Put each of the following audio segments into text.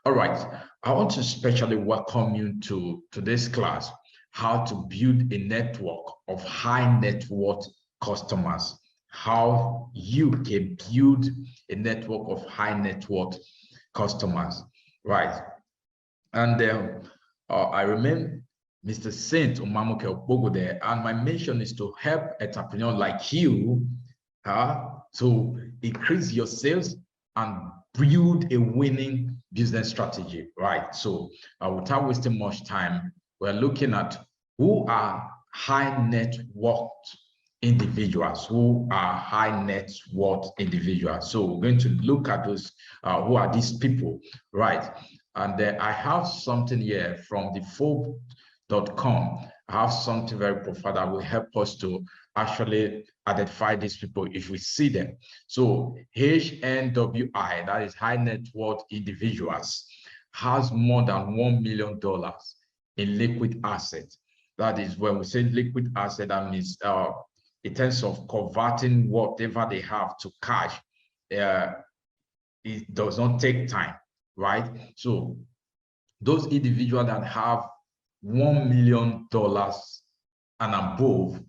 All right, I want to especially welcome you to this class, how to build a network of high net worth customers, how you can build a network of high net worth customers, right? And I remember Mr. Saint Omamoke Okpogo there, and my mission is to help entrepreneurs like you to increase your sales and build a winning business strategy, right? So without wasting much time, we're looking at who are high net worth individuals, who are high net worth individuals. So we're going to look at those, who are these people, right? And I have something here from the Forbes.com. I have something very profound that will help us to actually identify these people if we see them. So HNWI, that is high net worth individuals, has more than $1 million in liquid assets. That is, when we say liquid asset, that means in terms of converting whatever they have to cash, it does not take time, right? So those individuals that have $1 million and above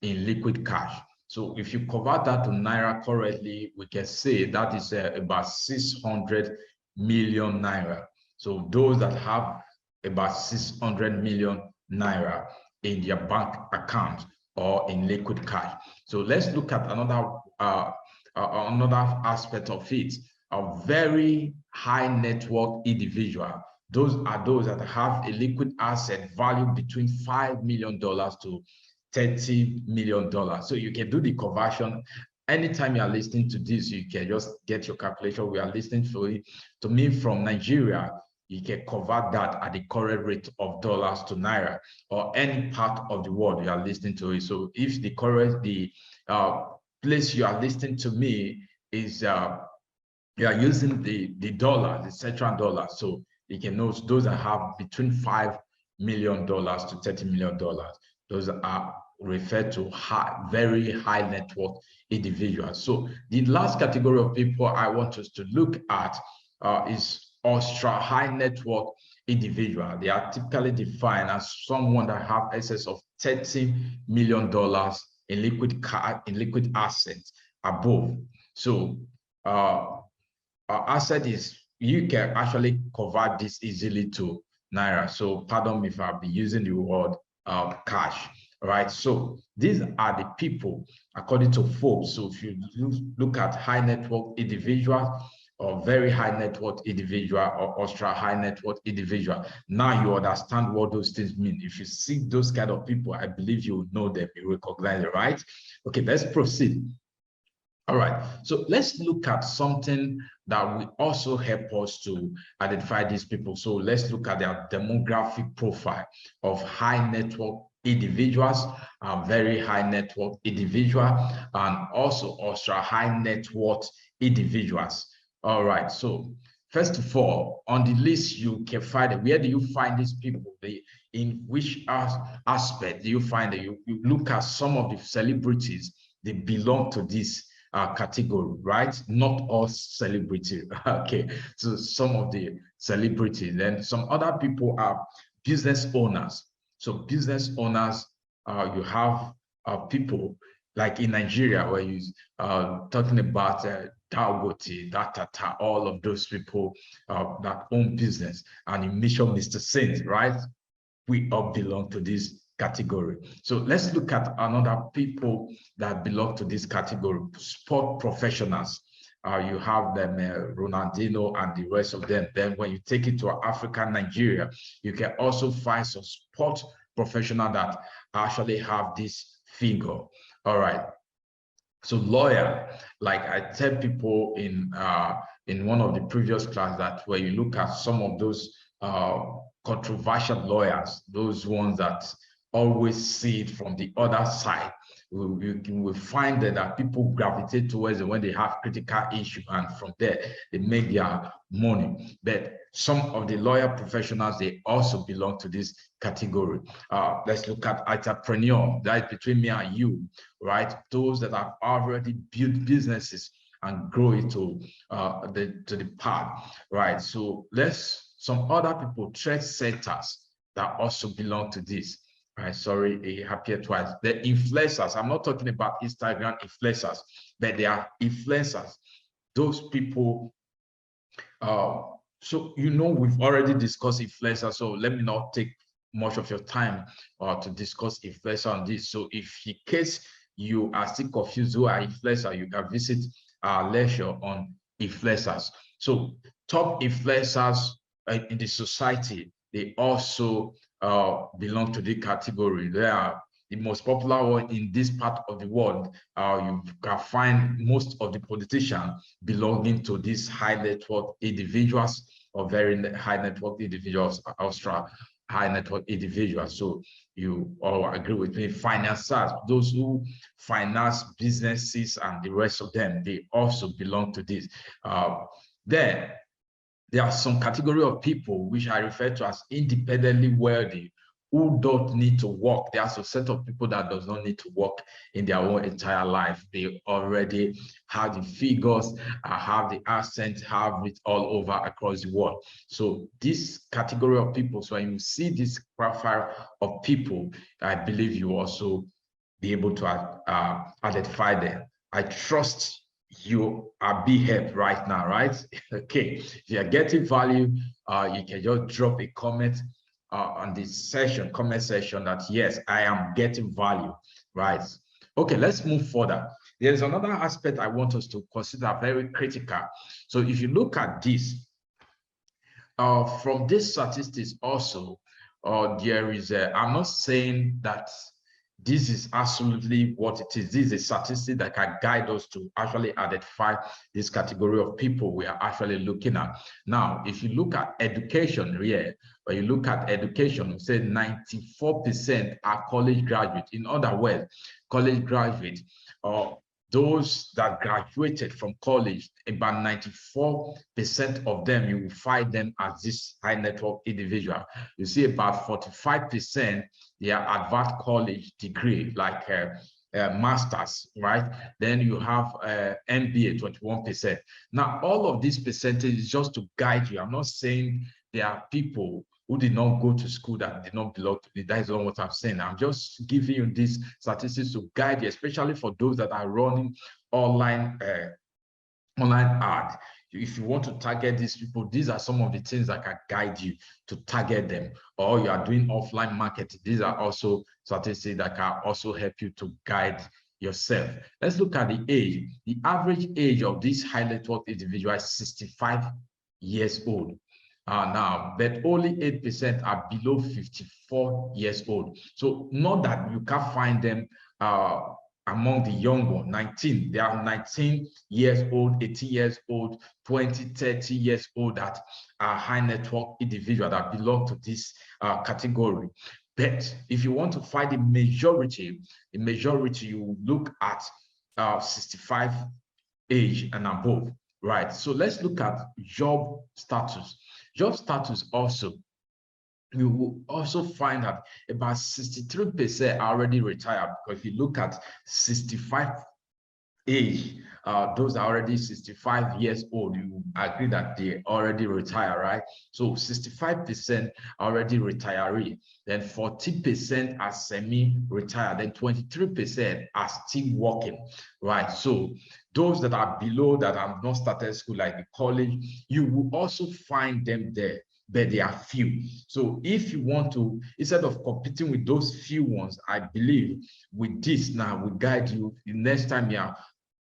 in liquid cash. So if you convert that to Naira currently, we can say that is about 600 million Naira. So those that have about 600 million Naira in their bank account or in liquid cash. So let's look at another aspect of it. A very high net worth individual. Those are those that have a liquid asset value between $5 million to $30 million. So you can do the conversion. Anytime you are listening to this, you can just get your calculation. We are listening to me from Nigeria. You can convert that at the current rate of dollars to Naira, or any part of the world you are listening to it. So if the place you are listening to me is you are using the dollar, the central dollar, so you can know those that have between $5 million to $30 million. Those are referred to very high net worth individuals. So the last category of people I want us to look at is ultra high net worth individual. They are typically defined as someone that have excess of $30 million in liquid assets above. So asset is, you can actually convert this easily to Naira. So pardon me if I'll be using the word cash, right? So these are the people according to Forbes. So if you look at high net worth individuals, or very high net worth individual, or ultra high net worth individual, now you understand what those things mean. If you see those kind of people, I believe you will know them, you recognize it, right? Okay, let's proceed. All right, so let's look at something that will also help us to identify these people. So let's look at their demographic profile of high net worth individuals, very high net worth individual, and also ultra high net worth individuals. All right, so first of all, on the list you can find it. Where do you find these people? In which aspect do you find it? You look at some of the celebrities, they belong to this category, right? Not all celebrities. Okay, so some of the celebrities, then some other people are business owners. So business owners, you have people like in Nigeria, where you talking about Dangote, Tata, all of those people that own business, and you mention Mr. Saint, right? We all belong to this category. So let's look at another people that belong to this category: sport professionals. You have them, Ronaldinho and the rest of them. Then when you take it to Africa, Nigeria, you can also find some sport professional that actually have this figure. All right. So lawyer, like I tell people in one of the previous class, that where you look at some of those controversial lawyers, those ones that always see it from the other side, we find that people gravitate towards it when they have critical issue, and from there they make their money. But some of the lawyer professionals, they also belong to this category. Let's look at entrepreneur. That is between me and you, right? Those that have already built businesses and grow it to the path, right? So some other people, trend setters that also belong to this. Right, sorry, it appeared twice. The influencers, I'm not talking about Instagram influencers, but they are influencers. Those people, so we've already discussed influencers, so let me not take much of your time to discuss influencer on this. So if in case you are still confused who are influencer, you can visit our lecture on influencers. So top influencers in the society, they also belong to the category. They are the most popular one in this part of the world. You can find most of the politicians belonging to these high net worth individuals or very high net worth individuals, high net worth individuals. So you all agree with me. Financiers, those who finance businesses and the rest of them, they also belong to this. Then there are some category of people which I refer to as independently wealthy, who don't need to work. There's a set of people that does not need to work in their own entire life. They already have the figures, have the assets, have it all over across the world. So this category of people, so when you see this profile of people, I believe you also be able to identify them. I trust you are being helped right now, right? Okay, if you are getting value, you can just drop a comment on this session, comment section, that yes, I am getting value, right? Okay, let's move further. There's another aspect I want us to consider very critical. So if you look at this, from these statistics also, there is I'm not saying that this is absolutely what it is. This is a statistic that can guide us to actually identify this category of people we are actually looking at. Now, if you look at education here, when you look at education, we say 94% are college graduates. In other words, college graduates, those that graduated from college, about 94% of them, you will find them as this high net worth individual. You see about 45%, they are advanced college degree, like masters, right? Then you have MBA, 21%. Now, all of these percentages is just to guide you. I'm not saying there are people who did not go to school that did not belong to it. That is not what I'm saying. I'm just giving you these statistics to guide you, especially for those that are running online ad. If you want to target these people, these are some of the things that can guide you to target them. Or you are doing offline marketing. These are also statistics that can also help you to guide yourself. Let's look at the age. The average age of this high net worth individual is 65 years old. Now, but only 8% are below 54 years old. So not that you can't find them among the young ones, 19. They are 19 years old, 18 years old, 20, 30 years old that are high net worth individuals that belong to this category. But if you want to find the majority, you look at 65 age and above, right? So let's look at job status. Job status also, you will also find that about 63% are already retired. Because if you look at 65 age, those are already 65 years old, you agree that they already retire, right? So 65% already retiree, then 40% are semi-retired, then 23% are still working, right? So those that are below, that have not started school, like the college, you will also find them there, but they are few. So if you want to, instead of competing with those few ones, I believe with this now will guide you. The next time you are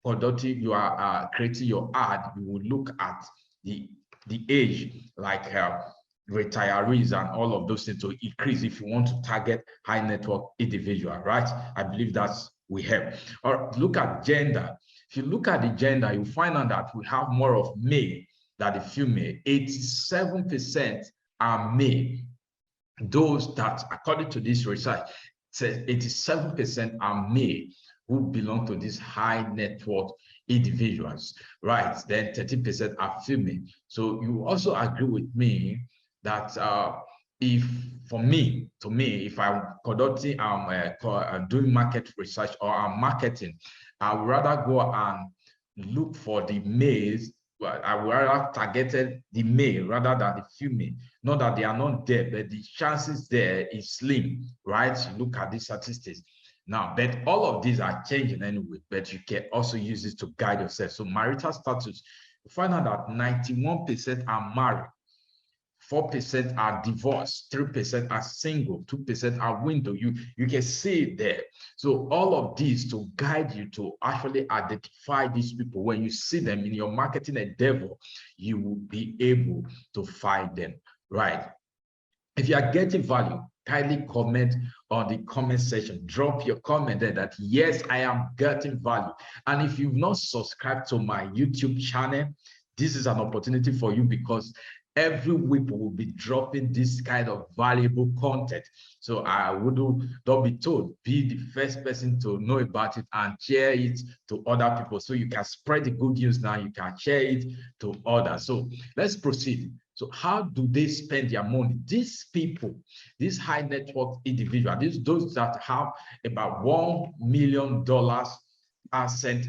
conducting, you are creating your ad, you will look at the age, like retirees and all of those things to increase if you want to target high net worth individual, right? I believe that's will help. Or look at gender. If you look at the gender, you find out that we have more of male than the female. 87% are male. Those that, according to this research, says 87% are male who belong to these high net worth individuals, right? Then 30% are female. So you also agree with me that if I'm conducting, doing market research or I'm marketing, I would rather go and look for the males. Well, I would rather targeted the male rather than the female. Not that they are not there, but the chances there is slim, right? You look at these statistics. Now, but all of these are changing anyway, but you can also use it to guide yourself. So marital status, you find out that 91% are married, 4% are divorced, 3% are single, 2% are window. You can see it there. So all of these to guide you to actually identify these people. When you see them in your marketing endeavor, you will be able to find them, right? If you are getting value, kindly comment on the comment section. Drop your comment there that yes, I am getting value. And if you've not subscribed to my YouTube channel, this is an opportunity for you, because every week we will be dropping this kind of valuable content. So I would don't be told, be the first person to know about it and share it to other people. So you can spread the good news now, you can share it to others. So let's proceed. So how do they spend their money? These people, these high net worth individuals, those that have about $1 million asset,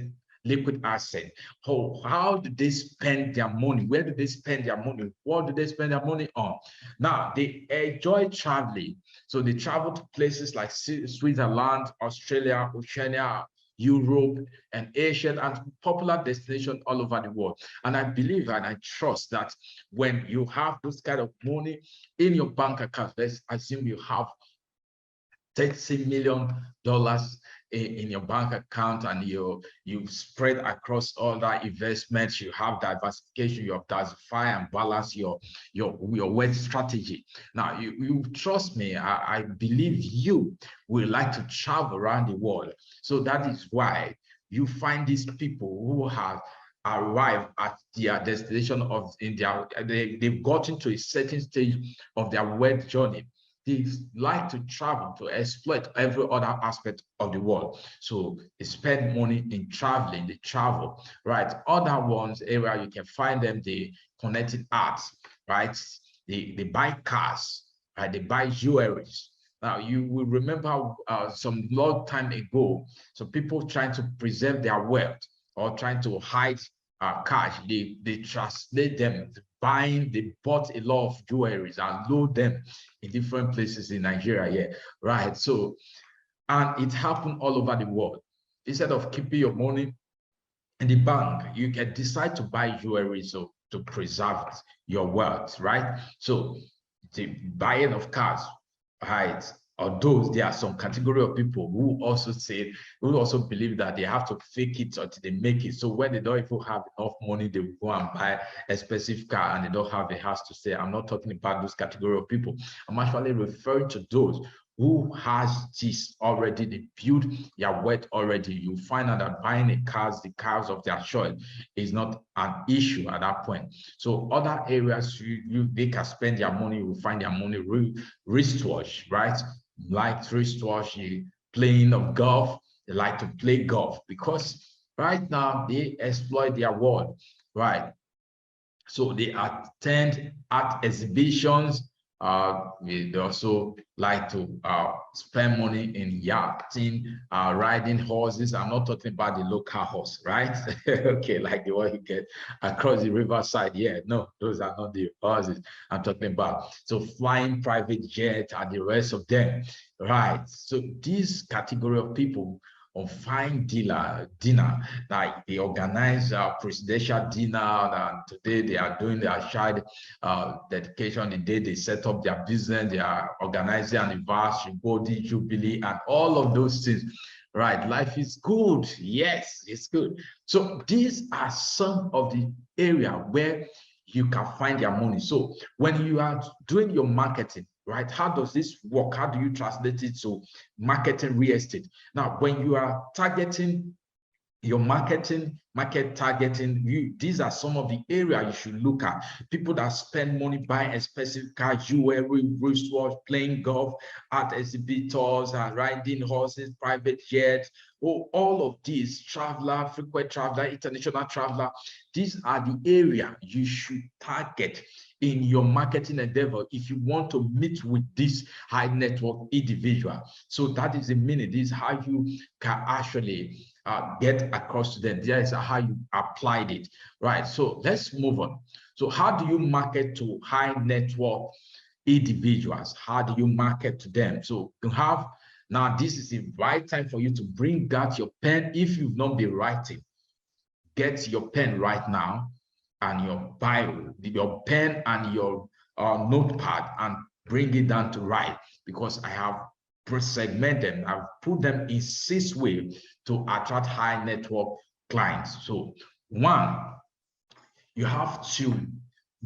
liquid asset. How do they spend their money? Where do they spend their money? What do they spend their money on? Now, they enjoy traveling. So they travel to places like Switzerland, Australia, Oceania, Europe, and Asia, and popular destinations all over the world. And I believe and I trust that when you have this kind of money in your bank account, let's assume you have $30 million in your bank account, and you spread across all that investments, you have diversification, you have diversify and balance your wealth strategy. Now, you trust me, I believe you will like to travel around the world. So that is why you find these people who have arrived at their destination they've gotten to a certain stage of their wealth journey. They like to travel to exploit every other aspect of the world. So they spend money in traveling, they travel, right? Other ones, area you can find them, they connected arts, right? They buy cars, right? They buy jewelries. Now, you will remember some long time ago, so people trying to preserve their wealth or trying to hide cash, they translate them they bought a lot of jewelries and load them in different places in Nigeria, yeah, right? So, and it happened all over the world. Instead of keeping your money in the bank, you can decide to buy jewelry so to preserve your wealth, right? So the buying of cars, right? Although there are some category of people who also believe that they have to fake it until they make it. So when they don't even have enough money, they will go and buy a specific car and they don't have a house to stay. I'm not talking about those category of people. I'm actually referring to those who has this already, they build their wealth already. You find out that buying the cars of their choice is not an issue at that point. So other areas they can spend their money, you will find their money wristwatch, right? Like wristwatch, playing of golf, they like to play golf because right now they exploit their world, right? So they attend art exhibitions. They also like to spend money in yachting, riding horses. I'm not talking about the local horse, right? Okay, like the one you get across the riverside. Yeah, no, those are not the horses I'm talking about. So flying private jet and the rest of them, right? So this category of people on fine dinner, like they organize a presidential dinner, and today they are doing their child dedication, the day they set up their business, they are organizing anniversary, body jubilee, and all of those things. Right, life is good. Yes, it's good. So these are some of the area where you can find your money. So when you are doing your marketing, right, how does this work? How do you translate it to marketing real estate? Now, when you are targeting your market targeting, these are some of the areas you should look at. People that spend money buying expensive cars, jewelry, wristwatch, playing golf, art exhibitors, riding horses, private jets, all of these, traveler, frequent traveler, international traveler, these are the area you should target in your marketing endeavor if you want to meet with this high network individual. So that is the meaning. This is how you can actually get across to them. That is how you applied it, right? So let's move on. So how do you market to high network individuals? How do you market to them? So you have, now this is the right time for you to bring out your pen. If you've not been writing, get your pen right now and your Bible, your pen and your notepad, and bring it down to write, because I have segmented them. I've put them in 6 ways to attract high network clients. So 1, you have to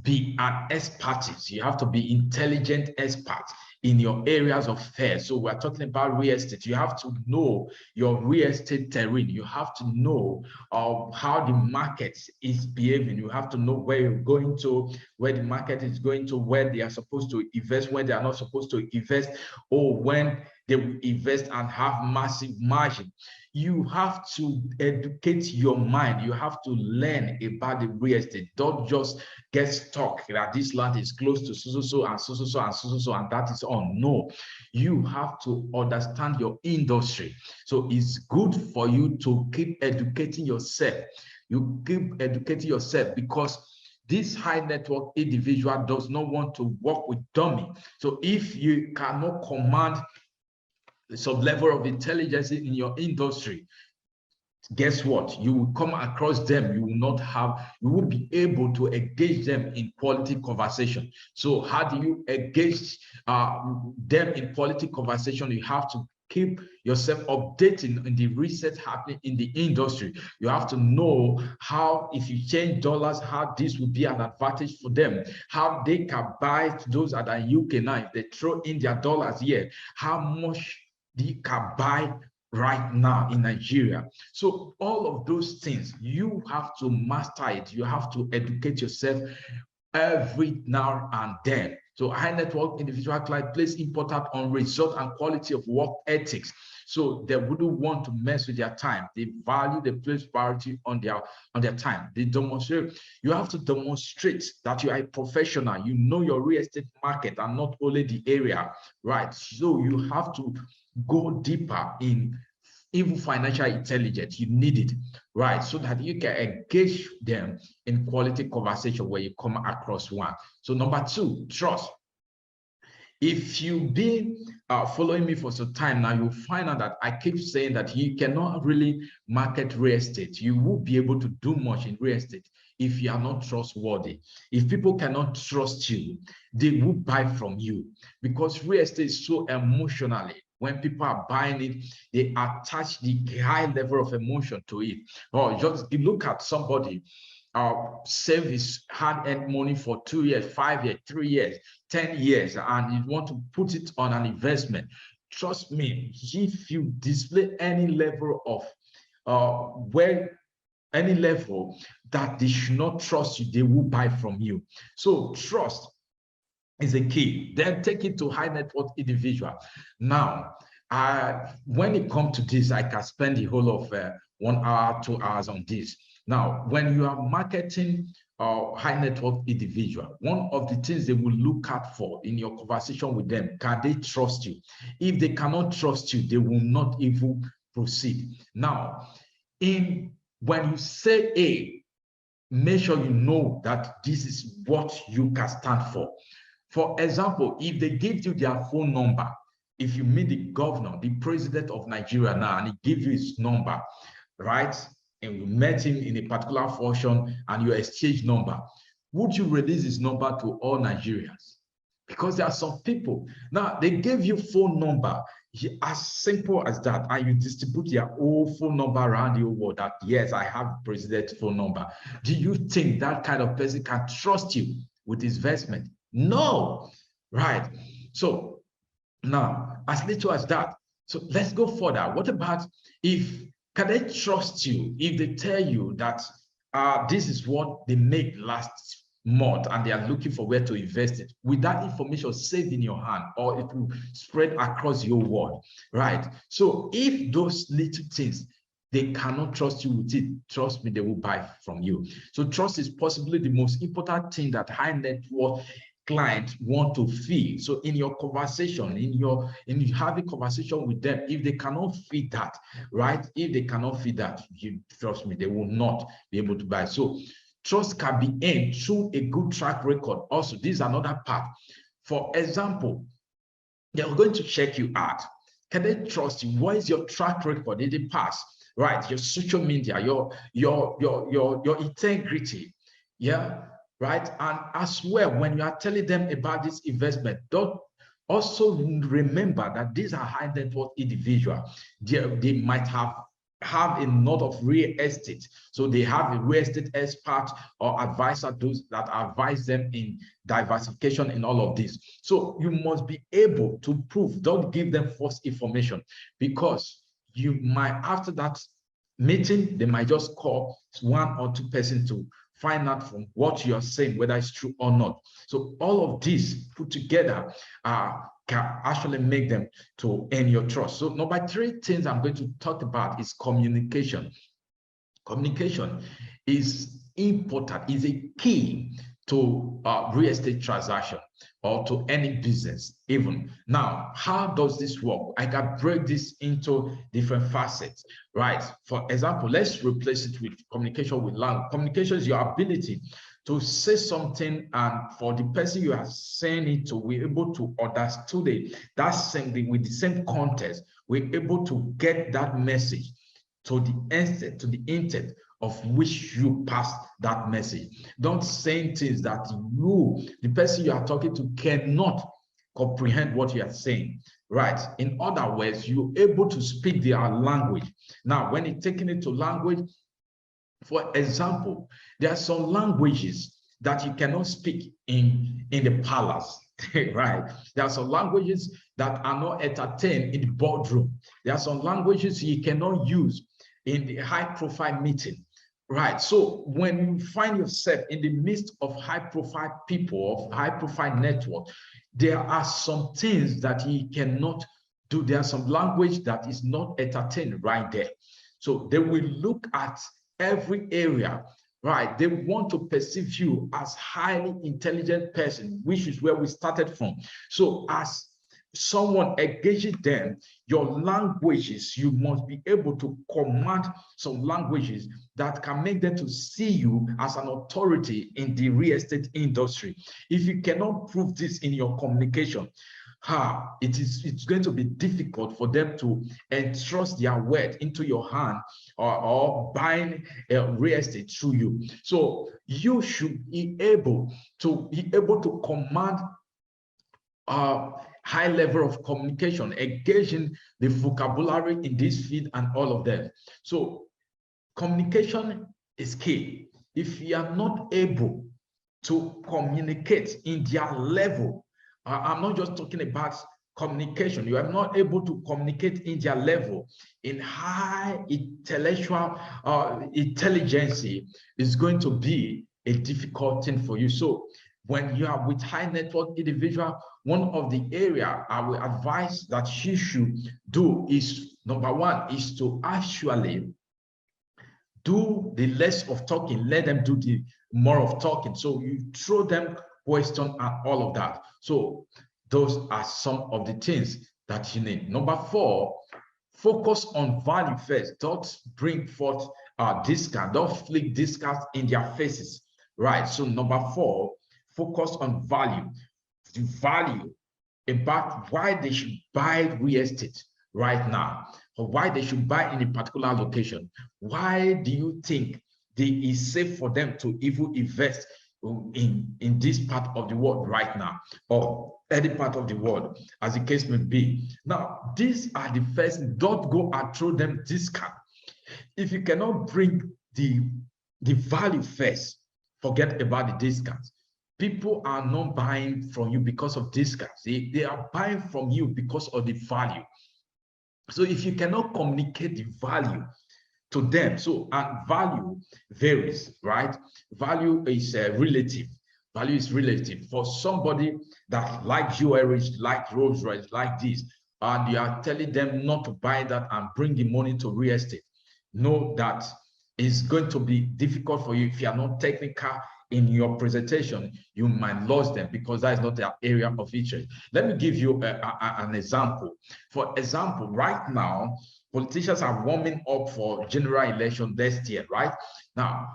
be an expertise. You have to be intelligent expert in your areas of affairs. So we're talking about real estate. You have to know your real estate terrain. You have to know how the market is behaving. You have to know where you're going to, where the market is going to, where they are supposed to invest, when they are not supposed to invest, or when they will invest and have massive margin. You have to educate your mind. You have to learn about the real estate. Don't just get stuck that this land is close to so and so and that is on. No, you have to understand your industry. So it's good for you to keep educating yourself. You keep educating yourself, because this high network individual does not want to work with dummy. So if you cannot command some level of intelligence in your industry, guess what? You will come across them. You will be able to engage them in quality conversation. So how do you engage them in quality conversation? You have to keep yourself updating in the research happening in the industry. You have to know how, if you change dollars, how this will be an advantage for them, how they can buy those that are in UK now. If they throw in their dollars here, how much they can buy right now in Nigeria. So all of those things, you have to master it. You have to educate yourself every now and then. So high network individual client place important on result and quality of work ethics. So they wouldn't want to mess with their time. They value, they place priority on their time. They demonstrate. You have to demonstrate that you are a professional. You know your real estate market and not only the area, right? So you have to go deeper in even financial intelligence. You need it, right? So that you can engage them in quality conversation where you come across one. So number 2, trust. If you've been following me for some time now, you'll find out that I keep saying that you cannot really market real estate. You won't be able to do much in real estate if you are not trustworthy. If people cannot trust you, they will buy from you, because real estate is so emotionally. When people are buying it, they attach the high level of emotion to it. Or just look at somebody save his hard-earned money for 2 years, 5 years, 3 years, 10 years, and you want to put it on an investment. Trust me, if you display any level of any level that they should not trust you, they will buy from you. So trust is a key. Then take it to high net worth individual. Now, when it comes to this, I can spend the whole of 1 hour, 2 hours on this. Now, when you are marketing high net worth individual, one of the things they will look out for in your conversation with them, can they trust you? If they cannot trust you, they will not even proceed. Now, when you say A, make sure you know that this is what you can stand for. For example, if they give you their phone number, if you meet the governor, the president of Nigeria now, and he gives you his number, right? And you met him in a particular function and you exchange number, would you release his number to all Nigerians? Because there are some people, now they gave you phone number, as simple as that, and you distribute their old phone number around the world that, yes, I have president's phone number. Do you think that kind of person can trust you with his investment? No, right? So now, as little as that. So let's go further. What about can they trust you if they tell you that this is what they made last month and they are looking for where to invest it? With that information saved in your hand, or it will spread across your world, right? So if those little things they cannot trust you with it, trust me, they will buy from you. So trust is possibly the most important thing that high net worth clients want to feel. So in your conversation, in having conversation with them, if they cannot feel that, right? If they cannot feel that, you trust me, they will not be able to buy. So trust can be earned through a good track record. Also, this is another part. For example, they're going to check you out. Can they trust you? What is your track record in the past? Right, your social media, your integrity, yeah, right. And as well, when you are telling them about this investment, don't also remember that these are high net worth individuals. They might have a lot of real estate, so they have a real estate expert or advisor, those that advise them in diversification in all of this. So you must be able to prove. Don't give them false information, because you might, after that meeting, they might just call one or two persons to find out from what you're saying whether it's true or not. So all of this put together can actually make them to earn your trust. So number 3 things I'm going to talk about is communication. Communication is important, is a key to real estate transaction or to any business even. Now, how does this work? I can break this into different facets, right? For example, let's replace it with communication with language. Communication is your ability to say something, and for the person you are saying it to, we're able to understand it, that same thing with the same context, we're able to get that message to the intent of which you pass that message. Don't say things that you, the person you are talking to, cannot comprehend what you are saying, right? In other words, you're able to speak their language. Now, when you're taking it to language, for example, there are some languages that you cannot speak in the palace, right? There are some languages that are not entertained in the boardroom. There are some languages you cannot use in the high-profile meeting, right? So when you find yourself in the midst of high-profile people, of high-profile network, there are some things that you cannot do. There are some language that is not entertained right there. So they will look at every area, right? They want to perceive you as highly intelligent person, which is where we started from. So as someone engaging them, your languages, you must be able to command some languages that can make them to see you as an authority in the real estate industry. If you cannot prove this in your communication, it's going to be difficult for them to entrust their word into your hand, or buying real estate through you. So you should be able to command high level of communication, engaging the vocabulary in this field and all of them. So communication is key. If you are not able to communicate in their level, I'm not just talking about communication, you are not able to communicate in their level, in high intellectual intelligence, is going to be a difficult thing for you. So when you are with high network individual, one of the area I will advise that she should do is, number 1, is to actually do the less of talking, let them do the more of talking. So you throw them question and all of that. So those are some of the things that you need. Number 4, focus on value first. Don't bring forth discount. Don't flick discounts in their faces, right? So number 4, focus on value. The value about why they should buy real estate right now, or why they should buy in a particular location. Why do you think it is safe for them to even invest in this part of the world right now, or any part of the world, as the case may be? Now, these are the first. Don't go and throw them discount. If you cannot bring the value first, forget about the discounts. People are not buying from you because of discounts. They are buying from you because of the value. So if you cannot communicate the value to them, and value varies, right? Value is relative. Value is relative. For somebody that like jewelry, like Rolls Royce, like this, and you are telling them not to buy that and bring the money to real estate, know that it's going to be difficult for you. If you are not technical in your presentation, you might lose them because that is not their area of interest. Let me give you an example. For example, right now, politicians are warming up for general election next year, right? Now,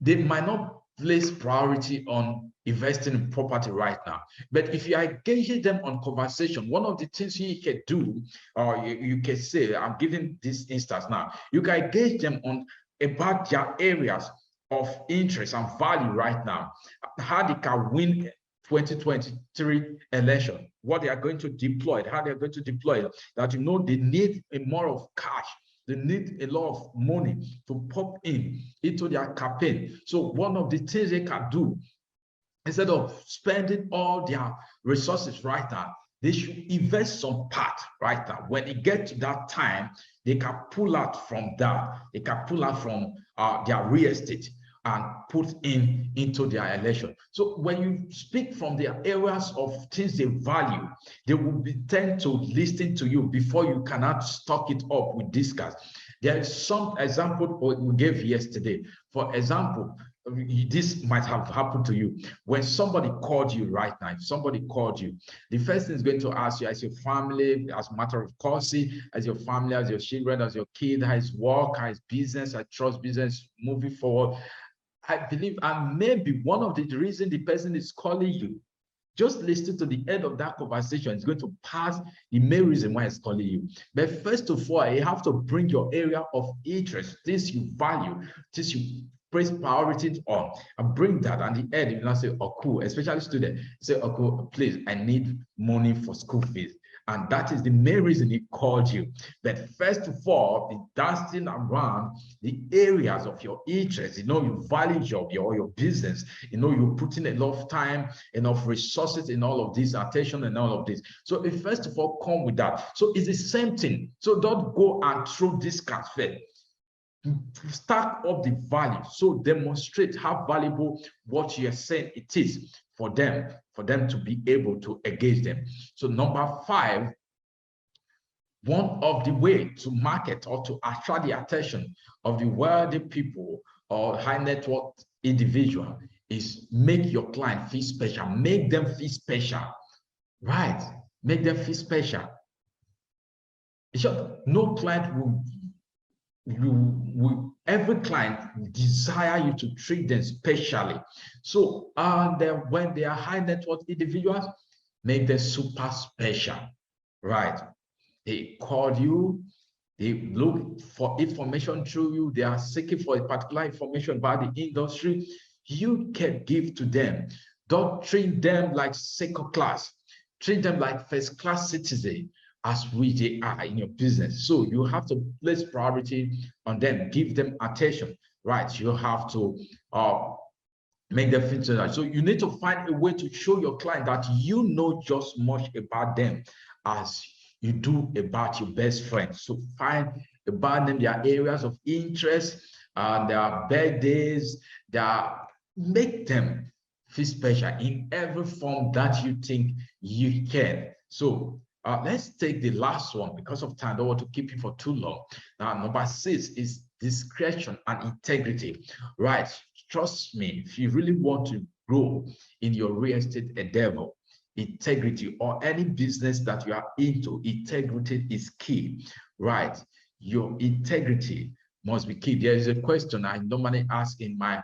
they might not place priority on investing in property right now. But if you are engaging them on conversation, one of the things you can do, or you can say, I'm giving this instance now, you can engage them on about their areas of interest and value right now, how they can win 2023 election, what they are going to deploy, how they are going to deploy it, that you know they need a more of cash. They need a lot of money to pop into their campaign. So one of the things they can do, instead of spending all their resources right now, they should invest some part right now. When it gets to that time, they can pull out from that. They can pull out from their real estate and put into their election. So when you speak from their areas of things they value, they will be tend to listen to you before you cannot stock it up with discuss. There is some example we gave yesterday. For example, this might have happened to you. When somebody called you right now, if somebody called you, the first thing is going to ask you, as your family, as a matter of courtesy, as your family, as your children, as your kid, how is work, how is business, I trust business moving forward. I believe, and maybe one of the reasons the person is calling you, just listen to the end of that conversation. It's going to pass the main reason why it's calling you. But first of all, you have to bring your area of interest, this you value, this you place priorities on, and bring that. And the end, you now say, oh, cool, especially students, say, oh, cool, please, I need money for school fees. And that is the main reason he called you. But first of all, be dancing around the areas of your interest. You know, you value your business. You know, you're putting a lot of time, enough resources in all of this, attention and all of this. So if first of all, come with that. So it's the same thing. So don't go and throw this cafe. Stack up the value. So demonstrate how valuable what you're saying it is for them to be able to engage them. So number 5, one of the way to market or to attract the attention of the wealthy people or high net worth individual is make your client feel special. Make them feel special, right? Make them feel special. No client every client desire you to treat them specially. So when they are high net worth individuals, make them super special, right? They call you, they look for information through you, they are seeking for a particular information about the industry. You can give to them. Don't treat them like second class. Treat them like first class citizens, as they are in your business. So you have to place priority on them, give them attention, right? You have to make them feel so. So you need to find a way to show your client that you know just much about them as you do about your best friend. So find about them, their areas of interest, their birthdays, make them feel special in every form that you think you can. So let's take the last one because of time. I don't want to keep you for too long. Now, number 6 is discretion and integrity. Right? Trust me, if you really want to grow in your real estate endeavor, integrity or any business that you are into, integrity is key. Right? Your integrity must be key. There is a question I normally ask in my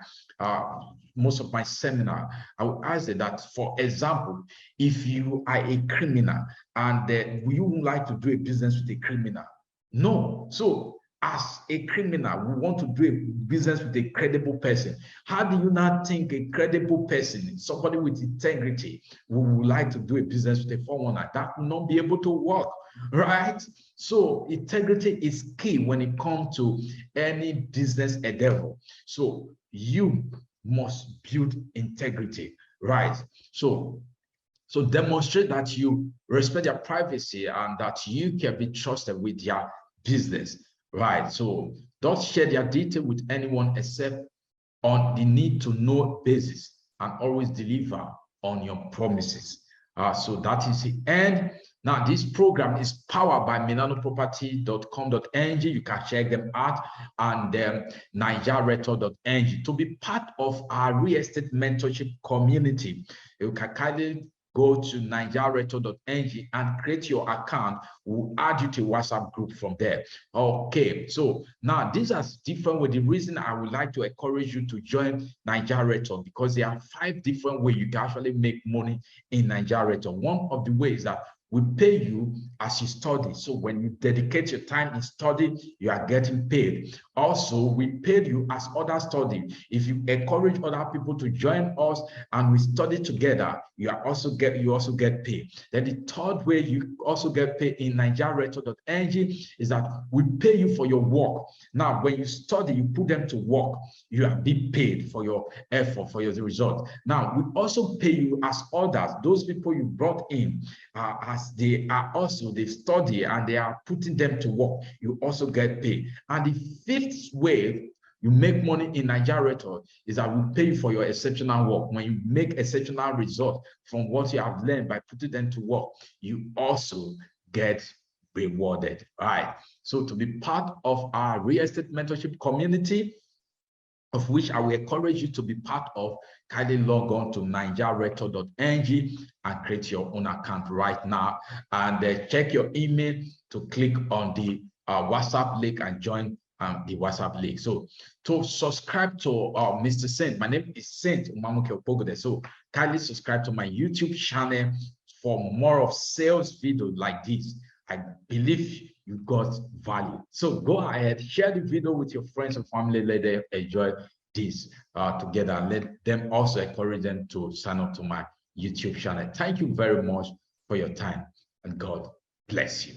most of my seminar. I will ask that, for example, if you are a criminal and you would like to do a business with a criminal, no. So as a criminal, we want to do a business with a credible person. How do you not think a credible person, somebody with integrity, would like to do a business with a 419? That will not be able to work, right? So integrity is key when it comes to any business endeavor. So you must build integrity, right? So demonstrate that you respect their privacy and that you can be trusted with their business, right? So don't share their detail with anyone except on the need to know basis, and always deliver on your promises, So that is the end. Now, this program is powered by milanoproperty.com.ng. You can check them out, and nigerretor.ng. To be part of our real estate mentorship community, you can kindly go to nigerretor.ng and create your account. We'll add you to a WhatsApp group from there. Okay, so now these are different ways. The reason I would like to encourage you to join Nigeretor, because there are 5 different ways you can actually make money in Nigeretor. One of the ways that we pay you as you study. So when you dedicate your time in study, you are getting paid. Also, we paid you as others study. If you encourage other people to join us and we study together, you also get paid. Then the third way you also get paid in nigerretor.ng is that we pay you for your work. Now, when you study, you put them to work, you are being paid for your effort, for your result. Now, we also pay you as others, those people you brought in, as they study and they are putting them to work, you also get paid. And the 5th way you make money in Nigeretor is that we pay you for your exceptional work. When you make exceptional results from what you have learned by putting them to work, you also get rewarded. All right. So to be part of our real estate mentorship community, of which I will encourage you to be part of, kindly log on to nigerretor.ng and create your own account right now. And check your email to click on the WhatsApp link and join the WhatsApp link. So to subscribe to Mr. Saint, my name is Saint Umamuke Opogode. So kindly subscribe to my YouTube channel for more of sales videos like this. I believe you got value. So go ahead, share the video with your friends and family. Let them enjoy this together. Let them also encourage them to sign up to my YouTube channel. Thank you very much for your time, and God bless you.